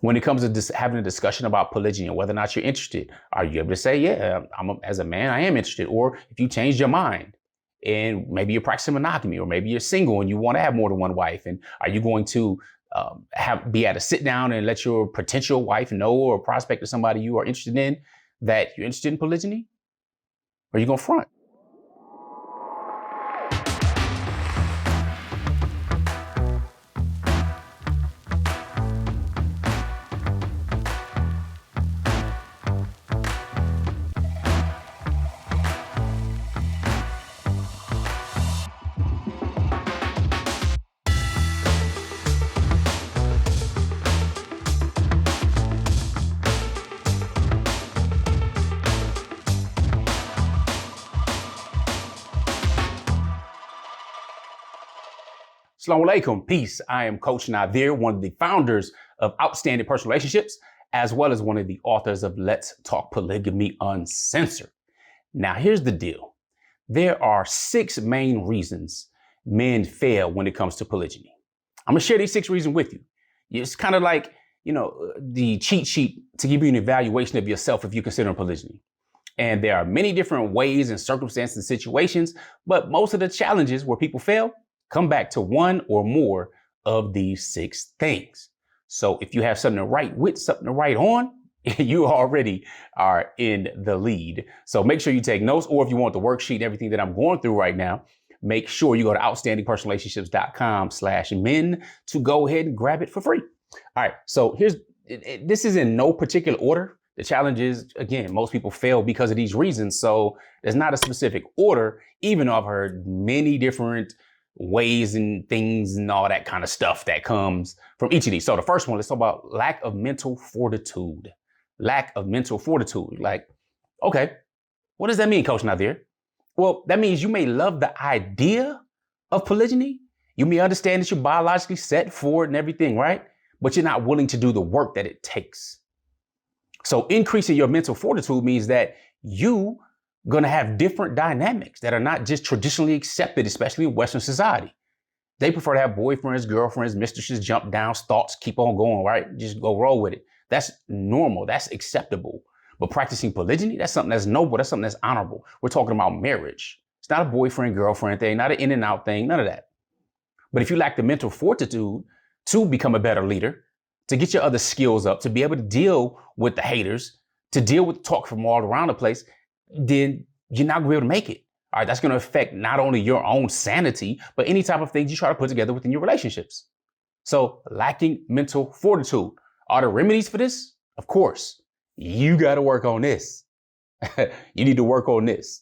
When it comes to having a discussion about polygyny and whether or not you're interested, are you able to say, yeah, as a man, I am interested? Or if you change your mind and maybe you're practicing monogamy, or maybe you're single and you want to have more than one wife, and are you going to be at a sit down and let your potential wife know, or prospect of somebody you are interested in, that you're interested in polygyny? Or are you going to front? Assalamu alaikum, peace. I am Coach Nazir, one of the founders of Outstanding Personal Relationships, as well as one of the authors of Let's Talk Polygamy Uncensored. Now, here's the deal. There are 6 main reasons men fail when it comes to polygyny. I'm gonna share these 6 reasons with you. It's kind of like, the cheat sheet to give you an evaluation of yourself if you're considering polygyny. And there are many different ways and circumstances and situations, but most of the challenges where people fail come back to one or more of these 6 things. So if you have something to write with, something to write on, you already are in the lead. So make sure you take notes, or if you want the worksheet and everything that I'm going through right now, make sure you go to outstandingpersonalrelationships.com/men to go ahead and grab it for free. All right, so this is in no particular order. The challenge is, again, most people fail because of these reasons. So there's not a specific order, even though I've heard many different ways and things and all that kind of stuff that comes from each of these. So the first one, let's talk about lack of mental fortitude. Lack of mental fortitude. Like, okay, what does that mean, Coach Nazir? Well, that means you may love the idea of polygyny. You may understand that you're biologically set for it and everything, right? But you're not willing to do the work that it takes. So increasing your mental fortitude means that you going to have different dynamics that are not just traditionally accepted, especially in Western society. They prefer to have boyfriends, girlfriends, mistresses, jump down, thoughts, keep on going, right? Just go roll with it. That's normal. That's acceptable. But practicing polygyny, that's something that's noble. That's something that's honorable. We're talking about marriage. It's not a boyfriend, girlfriend thing, not an in and out thing, none of that. But if you lack the mental fortitude to become a better leader, to get your other skills up, to be able to deal with the haters, to deal with talk from all around the place, then you're not going to be able to make it. All right, that's going to affect not only your own sanity, but any type of things you try to put together within your relationships. So lacking mental fortitude. Are there remedies for this? Of course. You got to work on this. You need to work on this.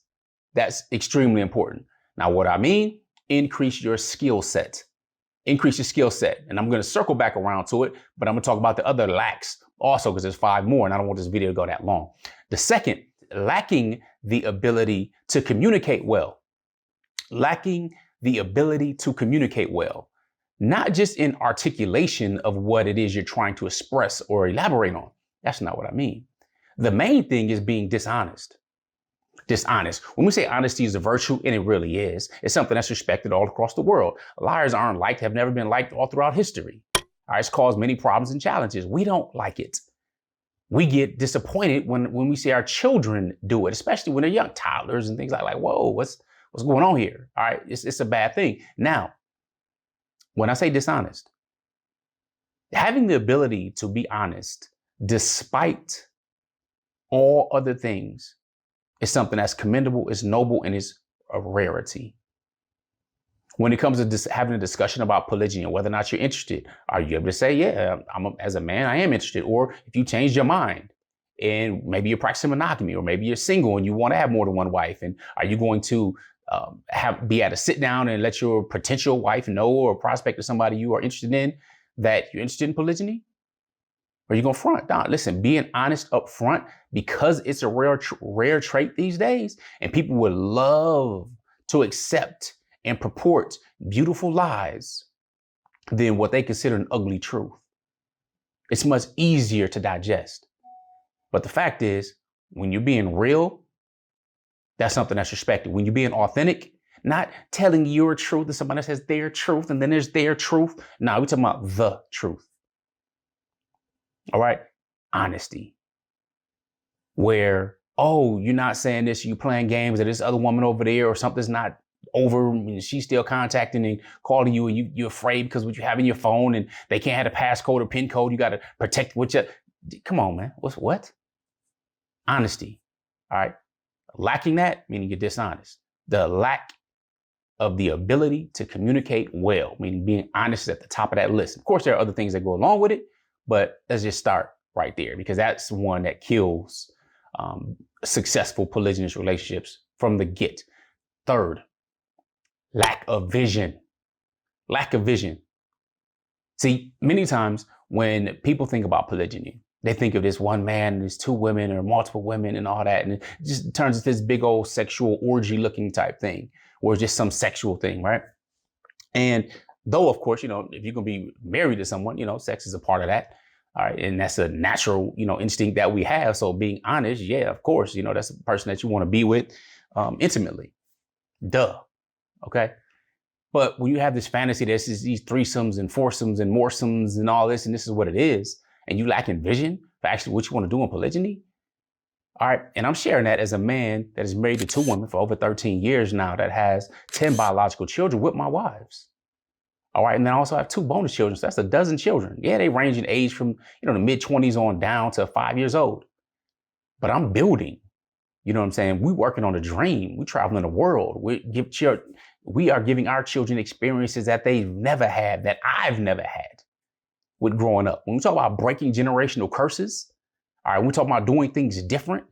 That's extremely important. Now, what I mean, increase your skill set. Increase your skill set. And I'm going to circle back around to it, but I'm going to talk about the other lacks also, because there's 5 more and I don't want this video to go that long. The second, lacking the ability to communicate well. Lacking the ability to communicate well. Not just in articulation of what it is you're trying to express or elaborate on. That's not what I mean. The main thing is being dishonest. Dishonest. When we say honesty is a virtue, and it really is, it's something that's respected all across the world. Liars aren't liked, have never been liked all throughout history. All right, it's caused many problems and challenges. We don't like it. We get disappointed when we see our children do it, especially when they're young toddlers and things like whoa, what's going on here? All right, it's a bad thing. Now, when I say dishonest, having the ability to be honest despite all other things is something that's commendable, is noble, and is a rarity. When it comes to having a discussion about polygyny and whether or not you're interested, are you able to say, yeah, as a man, I am interested? Or if you change your mind and maybe you're practicing monogamy, or maybe you're single and you want to have more than one wife, and are you going to be at a sit down and let your potential wife know, or prospect of somebody you are interested in, that you're interested in polygyny? Or are you going to front? No, listen, being honest up front, because it's a rare trait these days, and people would love to accept and purport beautiful lies than what they consider an ugly truth. It's much easier to digest. But the fact is, when you're being real, that's something that's respected. When you're being authentic, not telling your truth and somebody else has their truth and then there's their truth. No, we're talking about the truth. All right. Honesty. Where, oh, you're not saying this, you playing games, or this other woman over there, or something's not over, and she's still contacting and calling you, and you're afraid because what you have in your phone, and they can't have a passcode or PIN code. You got to protect what you. Come on, man. What? Honesty. All right. Lacking that, meaning you're dishonest. The lack of the ability to communicate well, meaning being honest is at the top of that list. Of course, there are other things that go along with it, but let's just start right there, because that's one that kills successful polygynous relationships from the get. Third, lack of vision. Lack of vision. See, many times when people think about polygyny, they think of this one man and there's two women or multiple women and all that, and it just turns into this big old sexual orgy looking type thing, or just some sexual thing, right? And though, of course, if you're gonna be married to someone, sex is a part of that. All right. And that's a natural, instinct that we have. So being honest, yeah, of course, that's a person that you want to be with intimately. Duh. Okay. But when you have this fantasy, there's these threesomes and foursomes and moresomes and all this, and this is what it is, and you lacking vision for actually what you want to do in polygyny. All right. And I'm sharing that as a man that is married to two women for over 13 years now, that has 10 biological children with my wives. All right. And then I also have 2 bonus children. So that's a dozen children. Yeah, they range in age from, the mid-20s on down to 5 years old. But I'm building. You know what I'm saying? We're working on a dream. We're traveling the world. We are giving our children experiences that they've never had, that I've never had with growing up. When we talk about breaking generational curses, all right, we're talking about doing things different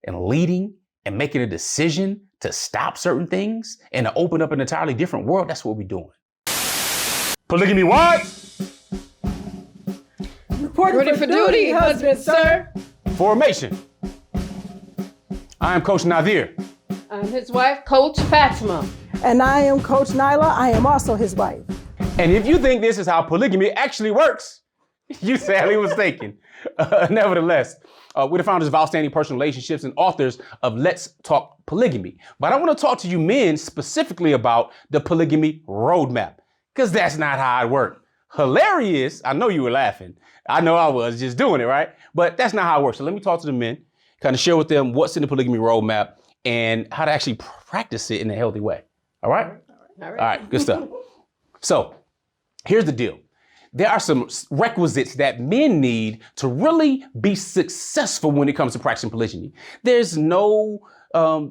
and leading and making a decision to stop certain things and to open up an entirely different world. That's what we're doing. Polygamy what? Reporting for duty, husband, sir. Formation. I am Coach Nazir. I'm his wife, Coach Fatimah. And I am Coach Nyla. I am also his wife. And if you think this is how polygamy actually works, you sadly mistaken. Nevertheless, we're the founders of Outstanding Personal Relationships and authors of Let's Talk Polygamy. But I want to talk to you men specifically about the polygamy roadmap, because that's not how it worked. Hilarious. I know you were laughing. I know I was just doing it, right? But that's not how it works. So let me talk to the men, kind of share with them what's in the polygamy roadmap and how to actually practice it in a healthy way. All right? All right. Good stuff. So here's the deal. There are some requisites that men need to really be successful when it comes to practicing polygyny. There's no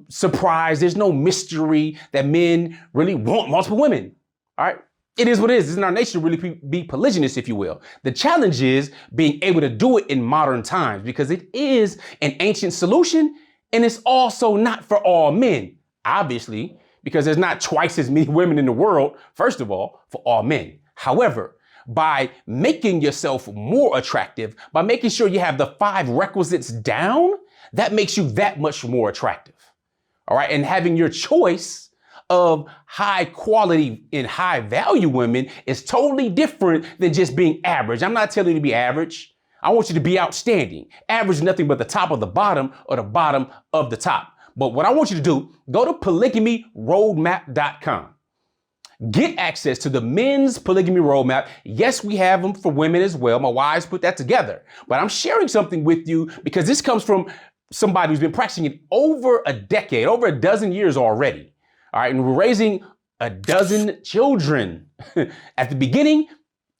surprise. There's no mystery that men really want multiple women. All right. It is what it is. It's in our nature to really be polygynous, if you will. The challenge is being able to do it in modern times, because it is an ancient solution, and it's also not for all men, obviously, because there's not twice as many women in the world, first of all, for all men. However, by making yourself more attractive, by making sure you have the 5 requisites down, that makes you that much more attractive. All right. And having your choice of high quality and high value women is totally different than just being average. I'm not telling you to be average. I want you to be outstanding. Average is nothing but the top of the bottom or the bottom of the top. But what I want you to do, go to polygamyroadmap.com. Get access to the men's polygamy roadmap. Yes, we have them for women as well. My wives put that together. But I'm sharing something with you because this comes from somebody who's been practicing it over a decade, over a dozen years already. All right, and we're raising a dozen children. At the beginning,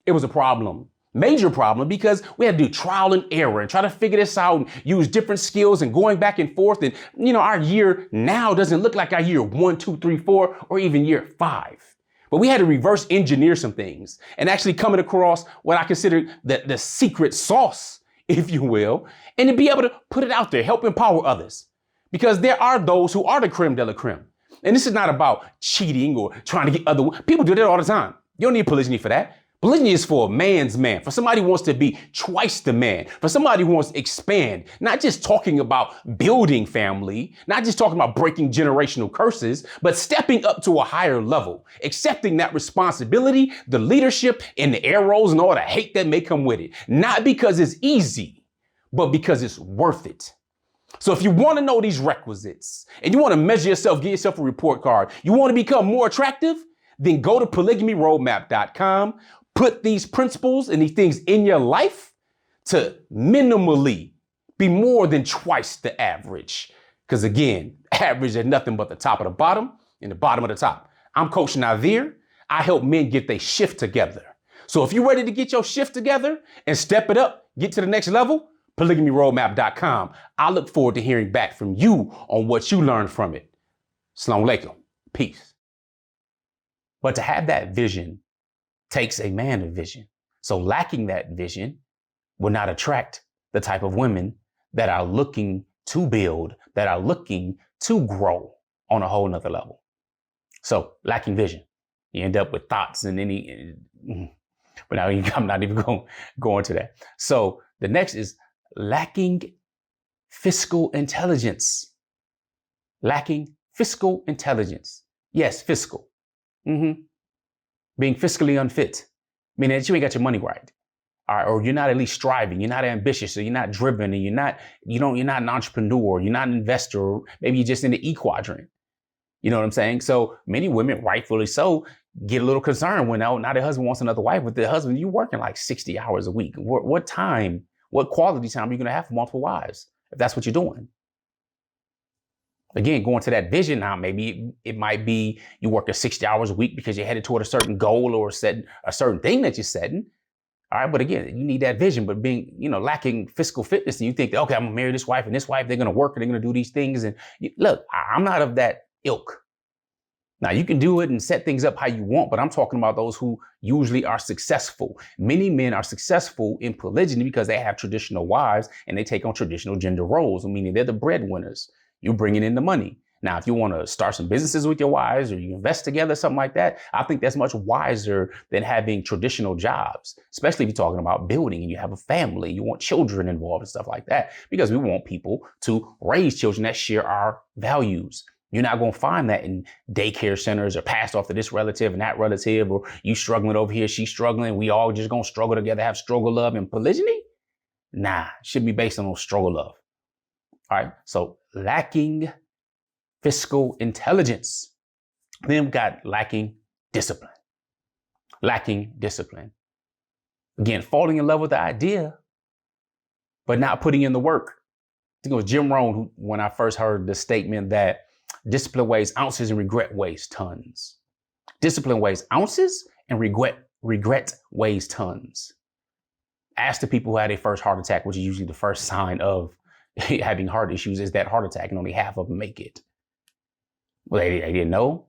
it was a problem, major problem, because we had to do trial and error and try to figure this out and use different skills and going back and forth. And, our year now doesn't look like our year 1, 2, 3, 4, or even year 5. But we had to reverse engineer some things and actually coming across what I consider the secret sauce, if you will, and to be able to put it out there, help empower others. Because there are those who are the creme de la creme. And this is not about cheating or trying to get other people do that all the time. You don't need polygyny for that. Polygyny is for a man's man, for somebody who wants to be twice the man, for somebody who wants to expand, not just talking about building family, not just talking about breaking generational curses, but stepping up to a higher level, accepting that responsibility, the leadership, and the arrows and all the hate that may come with it. Not because it's easy, but because it's worth it. So if you want to know these requisites and you want to measure yourself, get yourself a report card, you want to become more attractive, then go to polygamyroadmap.com, put these principles and these things in your life to minimally be more than twice the average. Because again, average is nothing but the top of the bottom and the bottom of the top. I'm Coach Nazir. I help men get their shift together. So if you're ready to get your shift together and step it up, get to the next level, polygamyroadmap.com. I look forward to hearing back from you on what you learned from it. Assalamu alaikum. Peace. But to have that vision takes a man of vision. So lacking that vision will not attract the type of women that are looking to build, that are looking to grow on a whole nother level. So lacking vision, you end up with thoughts and but now I'm not even going to go into that. So the next is lacking fiscal intelligence. Lacking fiscal intelligence. Yes, fiscal. Being fiscally unfit, meaning that you ain't got your money right. All right, or you're not at least striving, you're not ambitious, or you're not driven, and you're not an entrepreneur, you're not an investor, or maybe you're just in the E quadrant. You know what I'm saying? So many women, rightfully so, get a little concerned when now their husband wants another wife, but their husband, you're working like 60 hours a week. What time, what quality time are you going to have for multiple wives if that's what you're doing? Again, going to that vision now, maybe it might be you working 60 hours a week because you're headed toward a certain goal or setting a certain thing that you're setting. All right, but again, you need that vision, but being, lacking fiscal fitness, and you think that, okay, I'm gonna marry this wife, and this wife, they're gonna work, and they're gonna do these things. And look, I'm not of that ilk. Now, you can do it and set things up how you want, but I'm talking about those who usually are successful. Many men are successful in polygyny because they have traditional wives and they take on traditional gender roles, meaning they're the breadwinners. You're bringing in the money. Now, if you want to start some businesses with your wives or you invest together, something like that, I think that's much wiser than having traditional jobs, especially if you're talking about building and you have a family, you want children involved and stuff like that, because we want people to raise children that share our values. You're not going to find that in daycare centers or passed off to this relative and that relative, or you struggling over here, she's struggling. We all just going to struggle together, have struggle love and polygyny. Nah, it should be based on struggle love. All right. So lacking fiscal intelligence. Then we've got lacking discipline. Lacking discipline. Again, falling in love with the idea, but not putting in the work. I think it was Jim Rohn when I first heard the statement that discipline weighs ounces and regret weighs tons. Discipline weighs ounces and regret weighs tons. Ask the people who had their first heart attack, which is usually the first sign of having heart issues, is that heart attack, and only half of them make it. Well, they didn't know.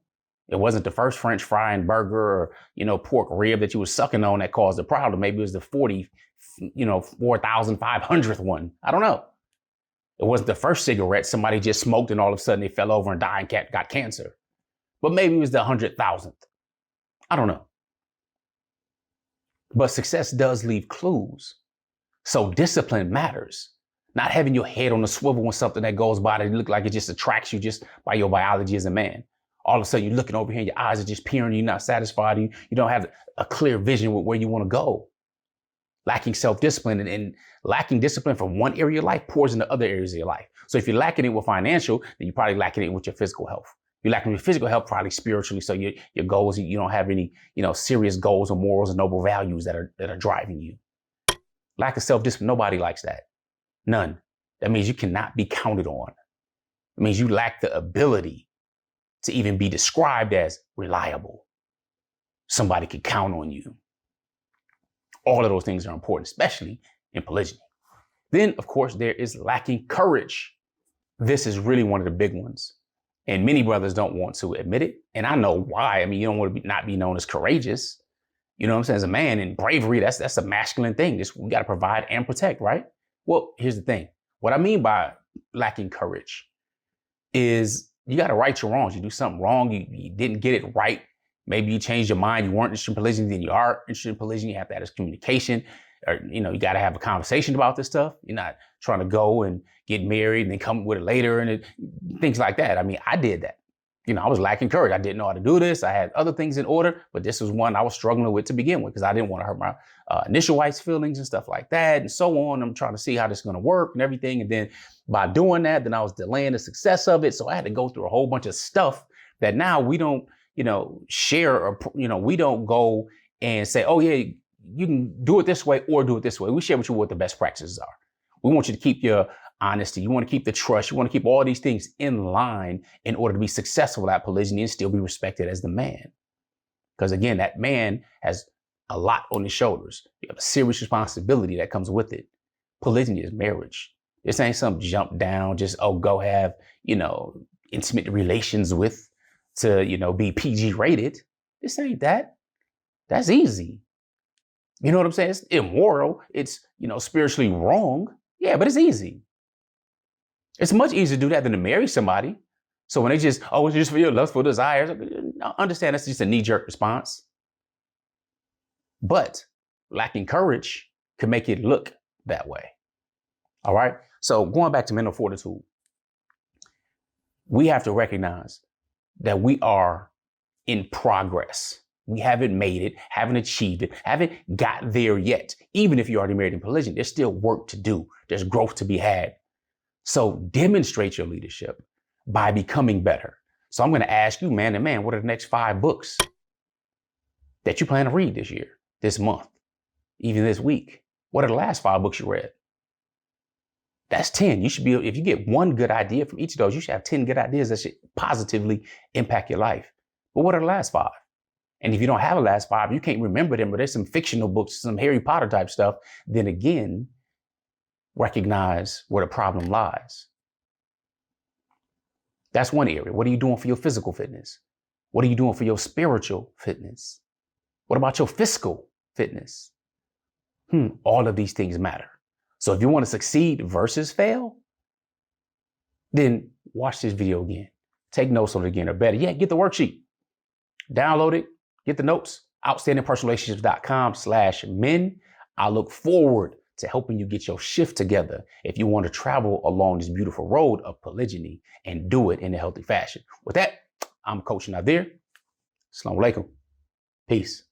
It wasn't the first French fry and burger or, pork rib that you were sucking on that caused the problem. Maybe it was the 4,500th one. I don't know. It wasn't the first cigarette somebody just smoked and all of a sudden they fell over and died and got cancer. But maybe it was the 100,000th. I don't know. But success does leave clues. So discipline matters. Not having your head on a swivel when something that goes by that look like it just attracts you just by your biology as a man. All of a sudden you're looking over here and your eyes are just peering, you're not satisfied, you don't have a clear vision with where you want to go. Lacking self-discipline and lacking discipline from one area of life pours into other areas of your life. So if you're lacking it with financial, then you're probably lacking it with your physical health. You're lacking your physical health, probably spiritually. So your goals, you don't have any, serious goals or morals or noble values that are driving you. Lack of self-discipline, nobody likes that. None. That means you cannot be counted on. It means you lack the ability to even be described as reliable. Somebody can count on you. All of those things are important, especially in polygyny. Then, of course, there is lacking courage. This is really one of the big ones. And many brothers don't want to admit it. And I know why. I mean, you don't want to not be known as courageous. You know what I'm saying? As a man, and bravery, that's a masculine thing. We got to provide and protect, right? Well, here's the thing. What I mean by lacking courage is you got to right your wrongs. You do something wrong. You didn't get it right. Maybe you changed your mind. You weren't interested in polygyny, then you are interested in polygyny. You have to have this communication. Or, you got to have a conversation about this stuff. You're not trying to go and get married and then come with it later and things like that. I mean, I did that. I was lacking courage. I didn't know how to do this. I had other things in order, but this was one I was struggling with to begin with because I didn't want to hurt my initial wife's feelings and stuff like that and so on. I'm trying to see how this is going to work and everything. And then by doing that, then I was delaying the success of it. So I had to go through a whole bunch of stuff that now we don't, share or, we don't go and say, oh yeah, you can do it this way or do it this way. We share with you what the best practices are. We want you to keep your honesty. You want to keep the trust. You want to keep all these things in line in order to be successful at polygyny and still be respected as the man. Because again, that man has a lot on his shoulders. You have a serious responsibility that comes with it. Polygyny is marriage. This ain't some jump down, just, oh, go have, intimate relations with to, be PG rated. This ain't that. That's easy. You know what I'm saying? It's immoral. It's, spiritually wrong. Yeah, but it's easy. It's much easier to do that than to marry somebody. So when they just, oh, it's just for your lustful desires, understand that's just a knee-jerk response. But lacking courage can make it look that way. All right? So going back to mental fortitude, we have to recognize that we are in progress. We haven't made it, haven't achieved it, haven't got there yet. Even if you're already married in polygyny, there's still work to do. There's growth to be had. So demonstrate your leadership by becoming better. So I'm going to ask you, man to man, what are the next 5 books that you plan to read this year, this month, even this week? What are the last 5 books you read? That's 10. You should be, if you get one good idea from each of those, you should have 10 good ideas that should positively impact your life. But what are the last 5? And if you don't have the last 5, you can't remember them, but there's some fictional books, some Harry Potter type stuff, then again, recognize where the problem lies. That's one area. What are you doing for your physical fitness? What are you doing for your spiritual fitness? What about your fiscal fitness? All of these things matter. So if you want to succeed versus fail, then watch this video again. Take notes on it again, or better yet, get the worksheet. Download it, get the notes. outstandingpersonalrelationships.com/men. I look forward to helping you get your shift together if you want to travel along this beautiful road of polygyny and do it in a healthy fashion. With that, I'm Coach Nazir. Assalamu alaikum. Peace.